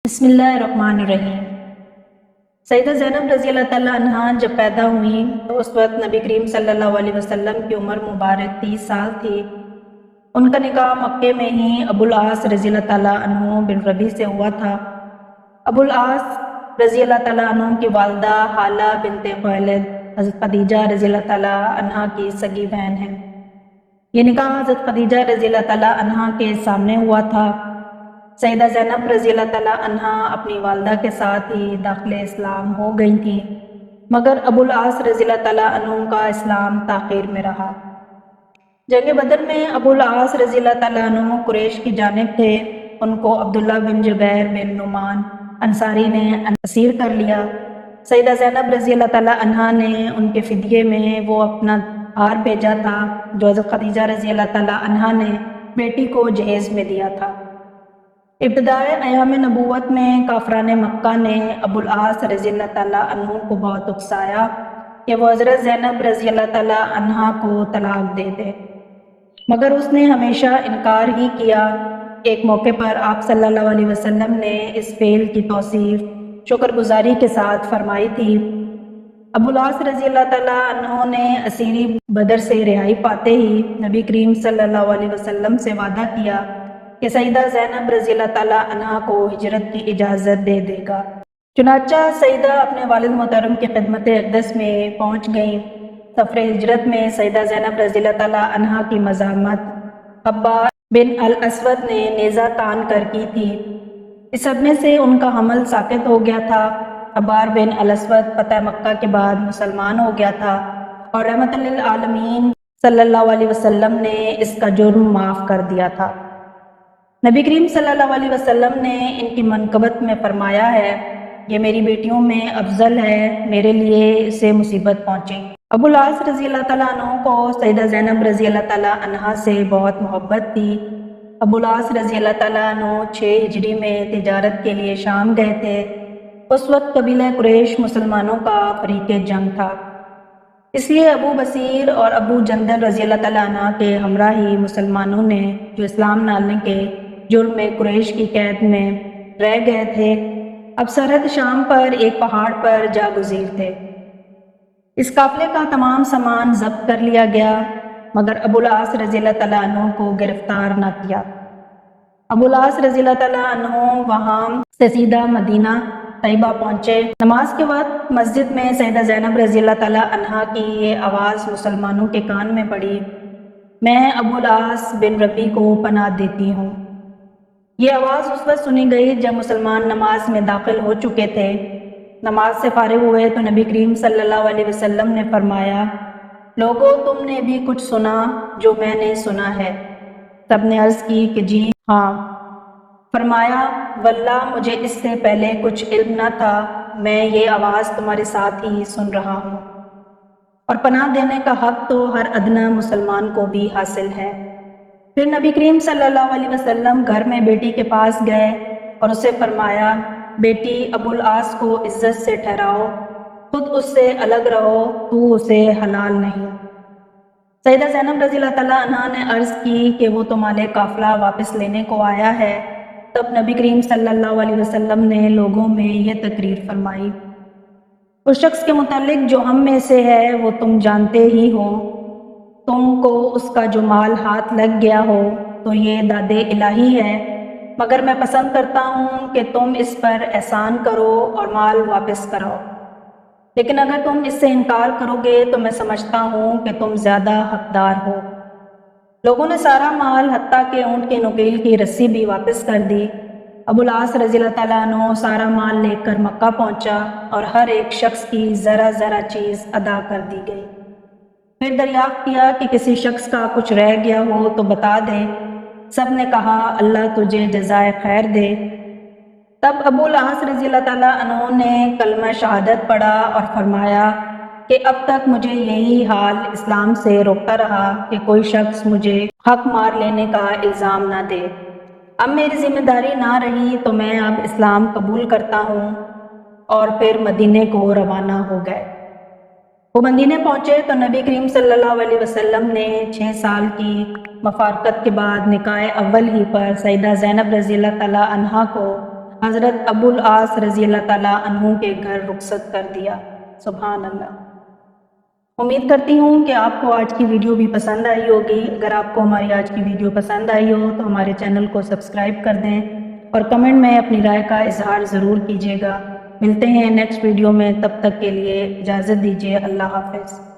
بسم اللہ الرحمن الرحیم۔ سیدہ زینب رضی اللہ تعالیٰ عنہ جب پیدا ہوئیں تو اس وقت نبی کریم صلی اللہ علیہ وسلم کی عمر مبارک 30 سال تھی۔ ان کا نکاح مکے میں ہی ابو العاص رضی اللہ تعالیٰ عنہ بن ربیع سے ہوا تھا۔ ابو العاص رضی اللہ تعالیٰ عنہ کی والدہ حالہ بنت خویلد حضرت خدیجہ رضی اللہ تعالیٰ عنہ کی سگی بہن ہیں۔ یہ نکاح حضرت خدیجہ رضی اللہ تعالیٰ عنہ کے سامنے ہوا تھا۔ سیدہ زینب رضی اللہ تعالیٰ عنہ اپنی والدہ کے ساتھ ہی داخل اسلام ہو گئی تھیں، مگر ابو العاص رضی اللہ تعالیٰ عنہ کا اسلام تاخیر میں رہا۔ جنگ بدر میں ابو العاص رضی اللہ تعالیٰ عنہ قریش کی جانب تھے۔ ان کو عبداللہ بن جبیر بن نعمان انصاری نے اسیر کر لیا۔ سیدہ زینب رضی اللہ تعالیٰ عنہ نے ان کے فدیے میں وہ اپنا ہار بھیجا تھا جو حضرت خدیجہ رضی اللہ تعالیٰ عنہ نے بیٹی کو جہیز میں دیا تھا۔ ابتدائے ایام نبوت میں کافران مکہ نے ابو العاص رضی اللہ تعالیٰ عنہ کو بہت اکسایا کہ وہ حضرت زینب رضی اللہ تعالیٰ عنہ کو طلاق دے دے، مگر اس نے ہمیشہ انکار ہی کیا۔ ایک موقع پر آپ صلی اللہ علیہ وسلم نے اس فعل کی توصیف شکر گزاری کے ساتھ فرمائی تھی۔ ابو العاص رضی اللہ تعالیٰ عنہ نے اسیری بدر سے رہائی پاتے ہی نبی کریم صلی اللہ علیہ وسلم سے وعدہ کیا کہ سیدہ زینب رضی اللہ تعالیٰ عنہ کو ہجرت کی اجازت دے دے گا۔ چنانچہ سیدہ اپنے والد محترم کی خدمت اقدس میں پہنچ گئیں۔ سفر ہجرت میں سیدہ زینب رضی اللہ تعالیٰ عنہ کی مزاحمت عبار بن الاسود نے نیزہ تان کر کی تھی۔ اس صدمے سے ان کا حمل ساقط ہو گیا تھا۔ عبار بن الاسود فتح مکہ کے بعد مسلمان ہو گیا تھا اور رحمت للعالمین صلی اللہ علیہ وسلم نے اس کا جرم معاف کر دیا تھا۔ نبی کریم صلی اللہ علیہ وسلم نے ان کی منقبت میں فرمایا ہے، یہ میری بیٹیوں میں افضل ہے، میرے لیے اسے مصیبت پہنچی۔ ابو العاص رضی اللہ تعالیٰ عنہ کو سیدہ زینب رضی اللہ تعالیٰ عنہ سے بہت محبت تھی۔ ابو العاص رضی اللہ تعالیٰ عنہ 6 ہجری میں تجارت کے لیے شام گئے تھے۔ اس وقت قبیلہ قریش مسلمانوں کا فریق جنگ تھا، اس لیے ابو بصیر اور ابو جندل رضی اللہ تعالیٰ عنہ کے ہمراہی مسلمانوں نے جو اسلام لانے کے جرم میں قریش کی قید میں رہ گئے تھے، اب سرحد شام پر ایک پہاڑ پر جا گزیر تھے۔ اس قافلے کا تمام سامان ضبط کر لیا گیا، مگر ابو العاص رضی اللہ تعالیٰ عنہ کو گرفتار نہ کیا۔ ابو العاص رضی اللہ تعالیٰ عنہ وہاں سے سیدھا مدینہ طیبہ پہنچے۔ نماز کے وقت مسجد میں سیدہ زینب رضی اللہ تعالیٰ عنہ کی یہ آواز مسلمانوں کے کان میں پڑی، میں ابو العاص بن ربیع کو پناہ دیتی ہوں۔ یہ آواز اس وقت سنی گئی جب مسلمان نماز میں داخل ہو چکے تھے۔ نماز سے فارغ ہوئے تو نبی کریم صلی اللہ علیہ وسلم نے فرمایا، لوگو تم نے بھی کچھ سنا جو میں نے سنا ہے؟ سب نے عرض کی کہ جی ہاں۔ فرمایا، واللہ مجھے اس سے پہلے کچھ علم نہ تھا، میں یہ آواز تمہارے ساتھ ہی سن رہا ہوں، اور پناہ دینے کا حق تو ہر ادنی مسلمان کو بھی حاصل ہے۔ پھر نبی کریم صلی اللہ علیہ وسلم گھر میں بیٹی کے پاس گئے اور اسے فرمایا، بیٹی ابو العاص کو عزت سے ٹھہراؤ، خود اس سے الگ رہو، تو اسے حلال نہیں۔ سیدہ زینب رضی اللہ تعالیٰ عنہ نے عرض کی کہ وہ تمہارے قافلہ واپس لینے کو آیا ہے۔ تب نبی کریم صلی اللہ علیہ وسلم نے لوگوں میں یہ تقریر فرمائی، اس شخص کے متعلق جو ہم میں سے ہے وہ تم جانتے ہی ہو، تم کو اس کا جو مال ہاتھ لگ گیا ہو تو یہ داد الہی ہے، مگر میں پسند کرتا ہوں کہ تم اس پر احسان کرو اور مال واپس کراؤ، لیکن اگر تم اس سے انکار کرو گے تو میں سمجھتا ہوں کہ تم زیادہ حقدار ہو۔ لوگوں نے سارا مال حتیٰ کہ اونٹ کی نکیل کی رسی بھی واپس کر دی۔ ابو العاص رضی اللہ تعالیٰ عنہ سارا مال لے کر مکہ پہنچا اور ہر ایک شخص کی ذرا ذرا چیز ادا کر دی گئی۔ پھر دریافت کیا کہ کسی شخص کا کچھ رہ گیا ہو تو بتا دے۔ سب نے کہا، اللہ تجھے جزائے خیر دے۔ تب ابو العاص رضی اللہ تعالیٰ عنہ نے کلمہ شہادت پڑھا اور فرمایا کہ اب تک مجھے یہی حال اسلام سے روکتا رہا کہ کوئی شخص مجھے حق مار لینے کا الزام نہ دے۔ اب میری ذمہ داری نہ رہی تو میں اب اسلام قبول کرتا ہوں، اور پھر مدینے کو روانہ ہو گئے۔ وہ مدینے پہنچے تو نبی کریم صلی اللہ علیہ وسلم نے 6 سال کی مفارقت کے بعد نکاح اول ہی پر سیدہ زینب رضی اللہ تعالیٰ عنہا کو حضرت ابو العاص رضی اللہ تعالیٰ عنہ کے گھر رخصت کر دیا۔ سبحان اللہ۔ امید کرتی ہوں کہ آپ کو آج کی ویڈیو بھی پسند آئی ہوگی۔ اگر آپ کو ہماری آج کی ویڈیو پسند آئی ہو تو ہمارے چینل کو سبسکرائب کر دیں اور کمنٹ میں اپنی رائے کا اظہار ضرور کیجیے گا۔ ملتے ہیں نیکسٹ ویڈیو میں، تب تک کے لیے اجازت دیجیے۔ اللہ حافظ۔